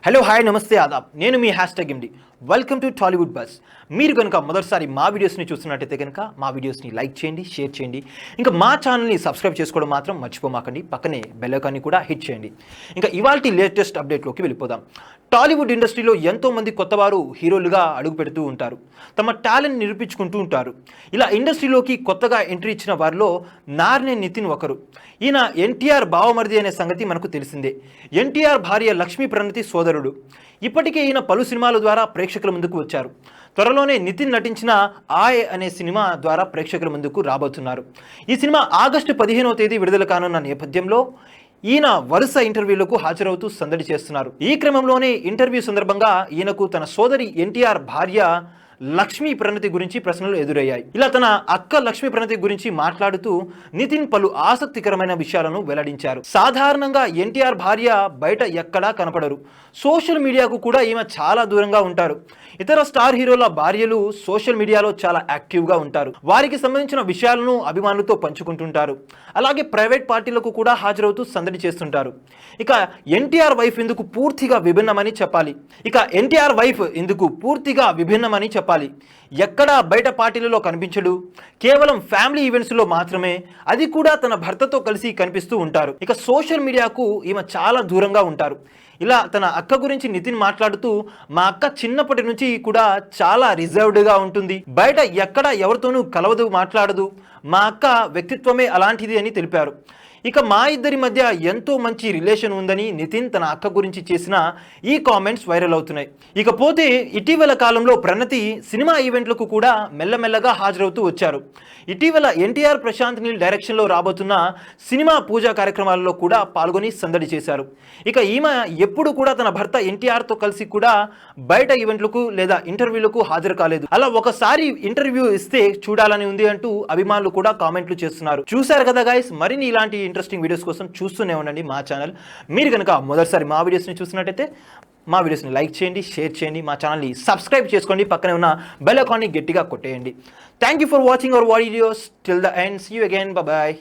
Hello hi నమస్తే ఆదాబ్ నేను మీ #MD welcome to Tollywood bus. మీరు కనుక మొదటిసారి మా వీడియోస్ని చూస్తున్నట్టయితే కనుక మా వీడియోస్ని లైక్ చేయండి, షేర్ చేయండి. ఇంకా మా ఛానల్ని సబ్స్క్రైబ్ చేసుకోవడం మాత్రం మర్చిపోమాకండి. పక్కనే బెల్ ఐకాన్ని కూడా హిట్ చేయండి. ఇంకా ఇవాల్టి లేటెస్ట్ అప్డేట్లోకి వెళ్ళిపోదాం. టాలీవుడ్ ఇండస్ట్రీలో ఎంతోమంది కొత్తవారు హీరోలుగా అడుగు పెడుతూ ఉంటారు, తమ టాలెంట్ నిరూపించుకుంటూ ఉంటారు. ఇలా ఇండస్ట్రీలోకి కొత్తగా ఎంట్రీ ఇచ్చిన వారిలో నార్నే నితిన్ ఒకరు. ఈయన ఎన్టీఆర్ బావమరిది అనే సంగతి మనకు తెలిసిందే. ఎన్టీఆర్ భార్య లక్ష్మీ ప్రణతి సోదరుడు. ఇప్పటికే ఈయన పలు సినిమాల ద్వారా ప్రేక్షకుల ముందుకు వచ్చారు. త్వరలోనే నితిన్ నటించిన ఆయ్ అనే సినిమా ద్వారా ప్రేక్షకుల ముందుకు రాబోతున్నారు. ఈ సినిమా ఆగస్టు 15వ తేదీ విడుదల కానున్న నేపథ్యంలో ఈయన వరుస ఇంటర్వ్యూలకు హాజరవుతూ సందడి చేస్తున్నారు. ఈ క్రమంలోనే ఇంటర్వ్యూ సందర్భంగా ఈయనకు తన సోదరి ఎన్టీఆర్ భార్య లక్ష్మీ ప్రణతి గురించి ప్రశ్నలు ఎదురయ్యాయి. ఇలా తన అక్క లక్ష్మీ ప్రణతి గురించి మాట్లాడుతూ నితిన్ పలు ఆసక్తికరమైన విషయాలను వెల్లడించారు. సాధారణంగా ఎన్టీఆర్ భార్య బయట ఎక్కడా కనపడరు. సోషల్ మీడియాకు కూడా ఈమె చాలా దూరంగా ఉంటారు. ఇతర స్టార్ హీరోల భార్యలు సోషల్ మీడియాలో చాలా యాక్టివ్గా ఉంటారు. వారికి సంబంధించిన విషయాలను అభిమానులతో పంచుకుంటుంటారు. అలాగే ప్రైవేట్ పార్టీలకు కూడా హాజరవుతూ సందడి చేస్తుంటారు. ఇక ఎన్టీఆర్ వైఫ్ ఇందుకు పూర్తిగా విభిన్నమని చెప్పాలి. ఎక్కడా బయట పార్టీలలో కనిపించడు. కేవలం ఫ్యామిలీ ఈవెంట్స్లో మాత్రమే, అది కూడా తన భర్తతో కలిసి కనిపిస్తూ ఉంటారు. ఇక సోషల్ మీడియాకు ఈమె చాలా దూరంగా ఉంటారు. ఇలా తన అక్క గురించి నితిన్ మాట్లాడుతూ, మా అక్క చిన్నప్పటి నుంచి కూడా చాలా రిజర్వ్డ్గా ఉంటుంది, బయట ఎక్కడ ఎవరితోనూ కలవదు, మాట్లాడదు. మా అక్క వ్యక్తిత్వమే అలాంటిది అని తెలిపారు. ఇక మా ఇద్దరి మధ్య ఎంతో మంచి రిలేషన్ ఉందని నితిన్ తన అక్క గురించి చేసిన ఈ కామెంట్స్ వైరల్ అవుతున్నాయి. ఇకపోతే ఇటీవల కాలంలో ప్రణతి సినిమా ఈవెంట్లకు కూడా మెల్లమెల్లగా హాజరవుతూ వచ్చారు. ఇటీవల ఎన్టీఆర్ ప్రశాంత్ నీల్ డైరెక్షన్లో రాబోతున్న సినిమా పూజా కార్యక్రమాలలో కూడా పాల్గొని సందడి చేశారు. ఇక ఈమె ఎప్పుడు కూడా తన భర్త ఎన్టీఆర్తో కలిసి కూడా బయట ఈవెంట్లకు లేదా ఇంటర్వ్యూలకు హాజరు కాలేదు. అలా ఒకసారి ఇంటర్వ్యూ ఇస్తే చూడాలని ఉంది అంటూ అభిమానులు కూడా కామెంట్లు చేస్తున్నారు. చూశారు కదా గైస్, మరిన్ని ఇలాంటి ఇంట్రెస్టింగ్ వీడియోస్ కోసం చూస్తూనే ఉండండి మా ఛానల్. మీరు కనుక మొదటిసారి మా వీడియోస్ని చూస్తున్నట్టయితే మా వీడియోస్ని లైక్ చేయండి, షేర్ చేయండి, మా ఛానల్ని సబ్స్క్రైబ్ చేసుకోండి, పక్కనే ఉన్న బెల్ ఐకాన్ని గట్టిగా కొట్టేయండి. Thank you for watching our videos till the end. See you again. Bye.